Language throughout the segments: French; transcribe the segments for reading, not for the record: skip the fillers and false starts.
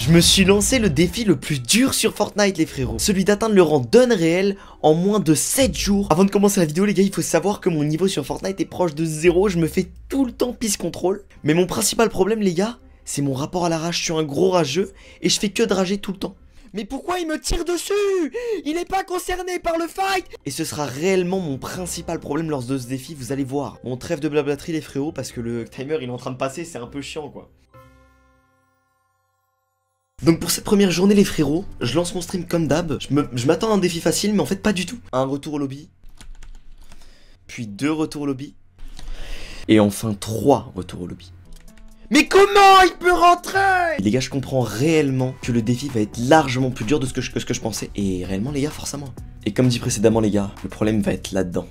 Je me suis lancé le défi le plus dur sur Fortnite les frérots. Celui d'atteindre le rang d'Unreal en moins de 7 jours. Avant de commencer la vidéo les gars, il faut savoir que mon niveau sur Fortnite est proche de 0. Je me fais tout le temps peace control. Mais mon principal problème les gars, c'est mon rapport à la rage. Je suis un gros rageux et je fais que de rager tout le temps. Mais pourquoi il me tire dessus? Il est pas concerné par le fight. Et ce sera réellement mon principal problème lors de ce défi, vous allez voir. Bon, trêve de blablaterie les frérots, parce que le timer il est en train de passer, c'est un peu chiant quoi. Donc pour cette première journée les frérots, je lance mon stream comme d'hab. Je m'attends à un défi facile, mais en fait pas du tout. Un retour au lobby, puis 2 retours au lobby, et enfin 3 retours au lobby. Mais comment il peut rentrer? Les gars, je comprends réellement que le défi va être largement plus dur de ce que je pensais. Et réellement les gars, force à moi. Et comme dit précédemment les gars, le problème va être là-dedans.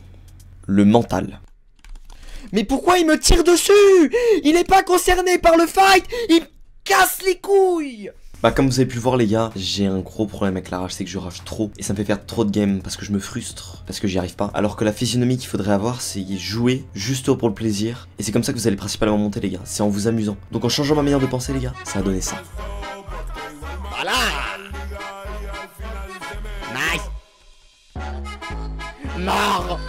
Le mental. Mais pourquoi il me tire dessus? Il est pas concerné par le fight. Il me casse les couilles. Bah comme vous avez pu voir les gars, j'ai un gros problème avec la rage, c'est que je rage trop. Et ça me fait faire trop de games parce que je me frustre, parce que j'y arrive pas. Alors que la physionomie qu'il faudrait avoir, c'est jouer juste pour le plaisir. Et c'est comme ça que vous allez principalement monter les gars, c'est en vous amusant. Donc en changeant ma manière de penser les gars, ça a donné ça. Voilà. Nice. Mort.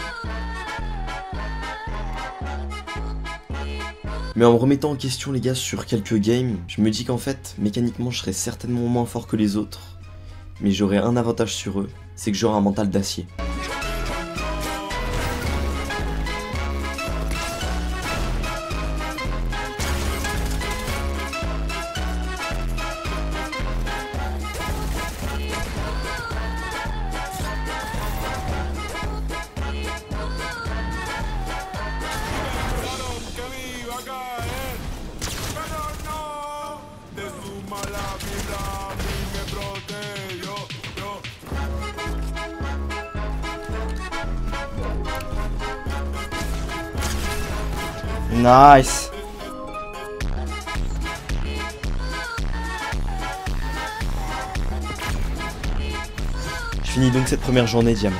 Mais en me remettant en question les gars sur quelques games, je me dis qu'en fait, mécaniquement je serais certainement moins fort que les autres. Mais j'aurais un avantage sur eux, c'est que j'aurai un mental d'acier. Nice. Je finis donc cette première journée diamant.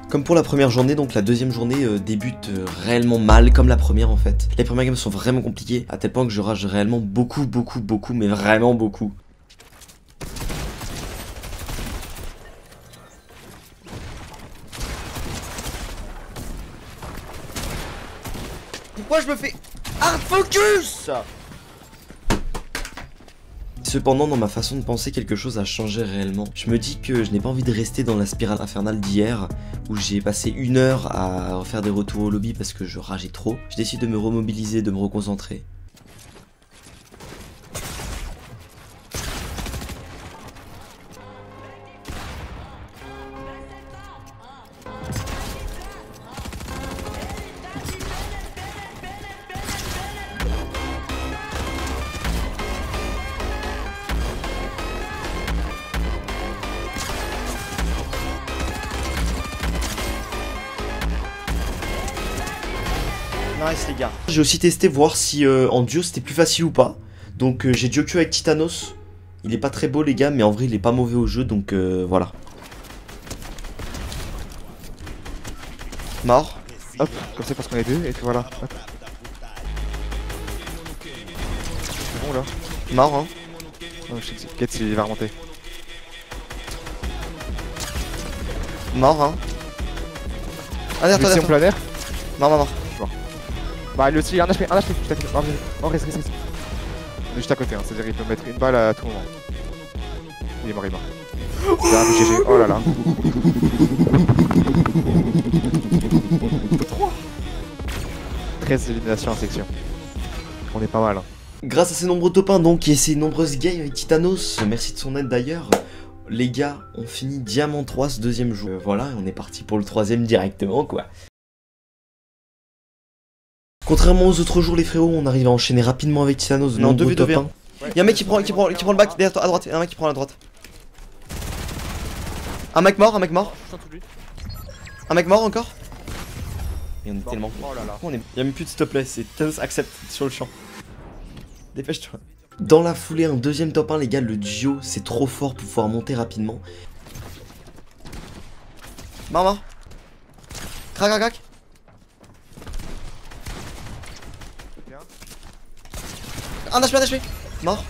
Comme pour la première journée, donc la deuxième journée débute réellement mal, comme la première en fait. Les premières games sont vraiment compliquées, à tel point que je rage réellement beaucoup, mais vraiment beaucoup. Pourquoi je me fais hard focus? Cependant, dans ma façon de penser, quelque chose a changé réellement. Je me dis que je n'ai pas envie de rester dans la spirale infernale d'hier, où j'ai passé 1 heure à faire des retours au lobby parce que je rageais trop. Je décide de me remobiliser, de me reconcentrer. Nice les gars. J'ai aussi testé voir si en duo c'était plus facile ou pas. Donc j'ai duo avec Titanos. Il est pas très beau les gars, mais en vrai il est pas mauvais au jeu, donc voilà. Mort. Hop, comme ça parce qu'on est deux, et puis voilà. Hop. C'est bon là. Mort hein. Oh, je sais que Getz il va remonter. Mort hein. Ah derrière toi, derrière toi. Planaire. Mort. Bah lui aussi, un HP, juste à côté. Non, reste. On est juste à côté, hein. C'est-à-dire il peut mettre une balle à tout moment. Il est mort. C'est un GG, oh là là. 13 éliminations en section. On est pas mal. Hein. Grâce à ces nombreux top 1 donc et ces nombreuses games avec Titanos, merci de son aide d'ailleurs, les gars, on finit Diamant 3 ce deuxième jour. Voilà, on est parti pour le 3ème directement quoi. Contrairement aux autres jours les frérots, on arrive à enchaîner rapidement avec Titanos. Non, 2v2 top 1. Ouais. Y'a un mec qui prend le back derrière toi à droite, y'a un mec qui prend à droite. Un mec mort. Un mec mort encore. Et on est tellement con. Oh là là. Y'a même plus de stop là, c'est Titanos accepte sur le champ. Dépêche-toi. Dans la foulée, un deuxième top 1 les gars, le duo c'est trop fort pour pouvoir monter rapidement. Mort. Crac. un HP. Mort.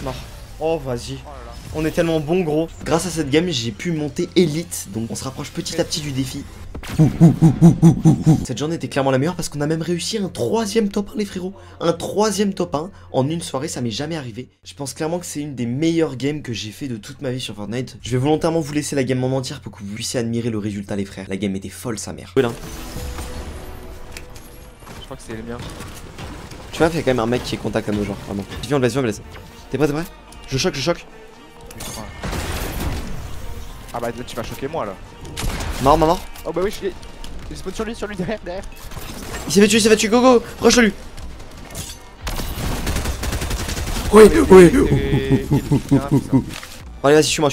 Mort. Oh vas-y. On est tellement bon gros. Grâce à cette game j'ai pu monter élite. Donc on se rapproche petit à petit du défi. Cette journée était clairement la meilleure parce qu'on a même réussi un 3ème top 1 les frérots. Un 3ème top 1 en une soirée, ça m'est jamais arrivé. Je pense clairement que c'est une des meilleures games que j'ai fait de toute ma vie sur Fortnite. Je vais volontairement vous laisser la game en entière pour que vous puissiez admirer le résultat les frères. La game était folle sa mère. Voilà. Je crois que c'est le mien. Tu vois, il y a quand même un mec qui est contact à nos gens, vraiment. Viens, on le laisse. T'es prêt? Je choque. Ah bah là tu vas choquer moi là. Mort. Oh bah oui, je spawn sur lui derrière. Il s'est fait tuer, go, rush lui. Oui. Allez, vas-y, je suis mort.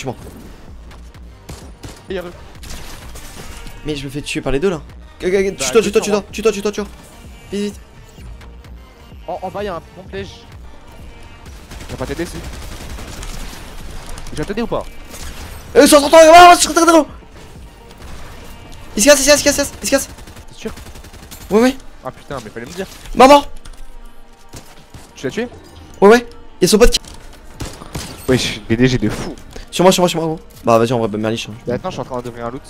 Mais je me fais tuer par les deux là. Tue-toi. Vite. En bas y'a un bon piège. Je vais pas t'aider si. Je vais t'aider ou pas? Sur ton temps, il se casse. T'es sûr? Ouais. Ah putain, mais fallait me dire. Mort. Tu l'as tué? Ouais. Y'a son pote qui. Wesh, BDG de fou. Sur moi, gros. Bah vas-y, on va Merlich. Maintenant, je suis en train d'ouvrir un loot.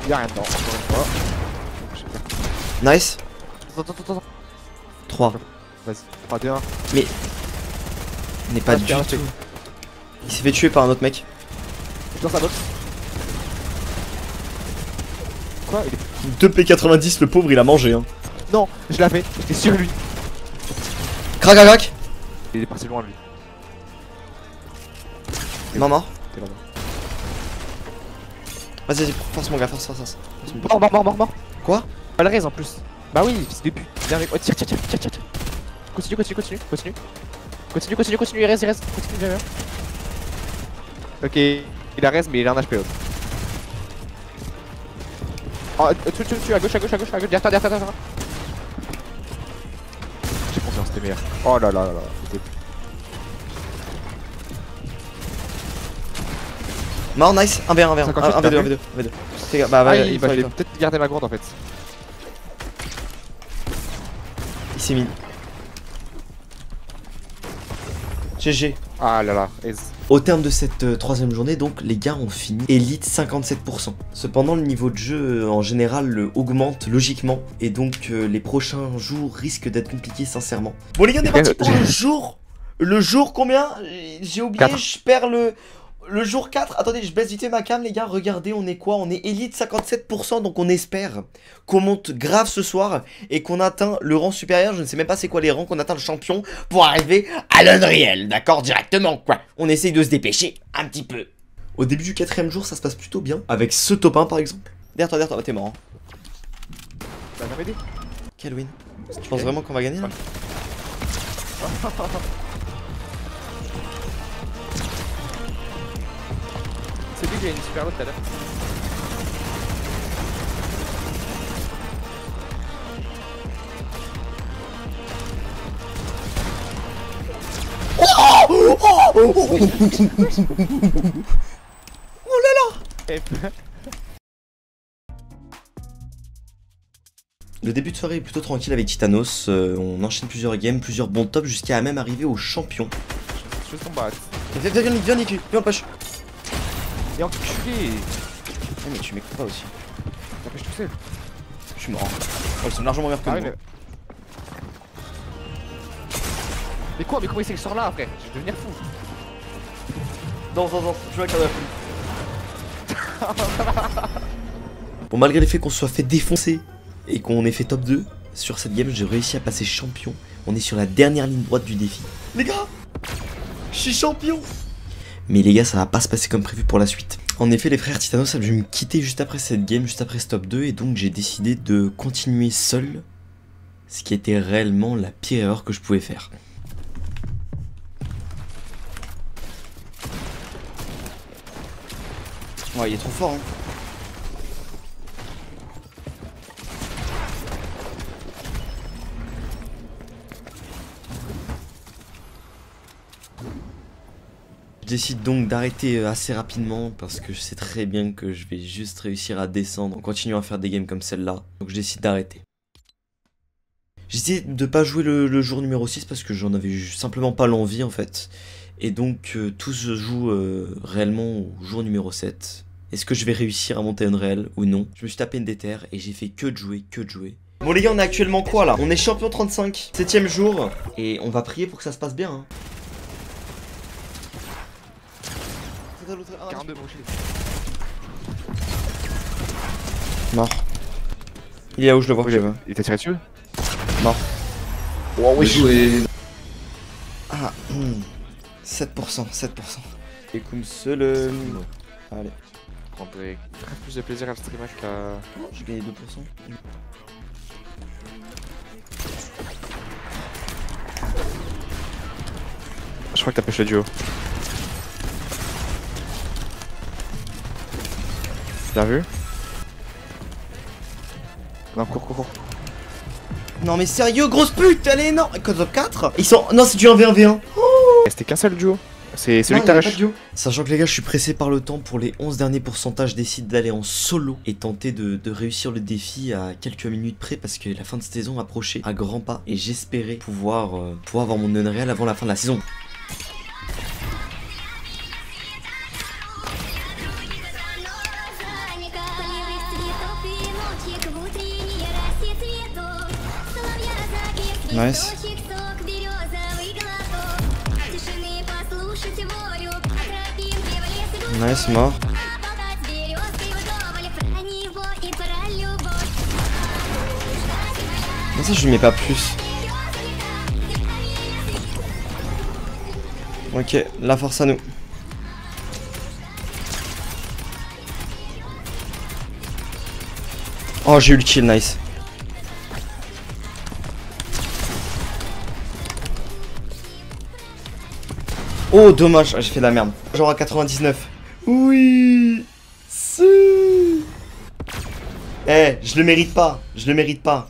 Y'a rien dedans, encore une fois. Nice. Attends. 3. Vas-y, 3, 2, 1. Mais. Il n'est pas du tout. Il s'est fait tuer par un autre mec. Dans sa box. Quoi? Il est... 2 P90, le pauvre il a mangé hein. Non, je l'avais, j'étais sur lui. Crac. Il est parti loin lui. Mort. T'es là-bas. Vas-y, force mon gars, force. Mort. Quoi? Pas le raise en plus. Bah oui, fils de pute. Viens avec. Oh, tire. Continue. Il reste. Continue, viens. Ok, il a raise, mais il a un HP haute. Oh, tu à gauche, derrière toi. J'ai confiance, t'es meilleur. Oh là là. Mort, nice. 1v1, 1v2. Bah, il fallait peut-être garder ma gourde en fait. Il s'est mis. GG. Ah là là, aise. Au terme de cette 3ème journée, donc, les gars ont fini élite 57%. Cependant, le niveau de jeu, en général, augmente logiquement. Et donc, les prochains jours risquent d'être compliqués, sincèrement. Bon, les gars, on est parti pour le jour. Le jour combien? J'ai oublié, 4. je perds le jour 4. Attendez, je baisse vite fait ma cam, les gars. Regardez, on est quoi? On est élite 57%. Donc, on espère qu'on monte grave ce soir et qu'on atteint le rang supérieur. Je ne sais même pas c'est quoi les rangs, qu'on atteint le champion pour arriver à l'Unreal. D'accord? Directement, quoi. On essaye de se dépêcher un petit peu. Au début du 4ème jour, ça se passe plutôt bien. Avec ce top 1, par exemple. Derrière toi. Oh, t'es mort. Bah, viens m'aider. Quel win? Tu penses vraiment qu'on va gagner là? C'est lui qui a une super loot tout à l'heure. Oh là là! Le début de soirée est plutôt tranquille avec Titanos, on enchaîne plusieurs games, plusieurs bons tops jusqu'à même arriver au champion. Je veux combattre. Viens Niku, viens le push. Et enculé. Mais tu m'écoutes pas aussi. T'empêches tout seul. Je suis mort. Oh, ils sont largement meilleurs que moi. Mais quoi? Mais comment il sait que je sors là après? Je vais devenir fou. Non, je vais avec la Bon, malgré le fait qu'on se soit fait défoncer et qu'on ait fait top 2, sur cette game, j'ai réussi à passer champion. On est sur la dernière ligne droite du défi. Les gars, je suis champion. Mais les gars, ça va pas se passer comme prévu pour la suite. En effet, les frères Titanos ont dû me quitter juste après cette game, juste après ce top 2, et donc j'ai décidé de continuer seul, ce qui était réellement la pire erreur que je pouvais faire. Ouais, il est trop fort, hein. Je décide donc d'arrêter assez rapidement parce que je sais très bien que je vais juste réussir à descendre en continuant à faire des games comme celle-là. Donc je décide d'arrêter. J'ai essayé de pas jouer le jour numéro 6 parce que j'en avais simplement pas l'envie en fait. Et donc tout se joue réellement au jour numéro 7. Est-ce que je vais réussir à monter Unreal ou non? Je me suis tapé une déterre et j'ai fait que de jouer, que de jouer. Bon les gars, on est actuellement quoi là? On est champion 35, 7ème jour. Et on va prier pour que ça se passe bien hein. 42 brochés. Mort. Il est là où je le vois. Oui, il t'a tiré dessus? Mort. Wow, oui, joué. Ah, 7%, 7%. Et comme seul. Allez, Je prendrais très plus de plaisir à le streamer qu'à... j'ai gagné 2%. Je crois que t'as pêché le duo. Bien vu. Non, cours. Non mais sérieux, grosse pute, allez, non. Code of 4. Ils sont... Non, c'est du 1v1v1. C'était qu'un seul duo. C'est celui Non, que t'as y a pas de rush. duo. Sachant que les gars, je suis pressé par le temps. Pour les 11 derniers pourcentages, je décide d'aller en solo et tenter de réussir le défi à quelques minutes près parce que la fin de saison approchait à grands pas et j'espérais pouvoir avoir mon Unreal avant la fin de la saison. Nice. Nice, mort. Comment ça je lui mets pas plus? Ok, la force à nous. Oh, j'ai eu le kill, nice. Oh, dommage, j'ai fait de la merde. Genre à 99. Oui. Si. Eh, je le mérite pas. Je le mérite pas.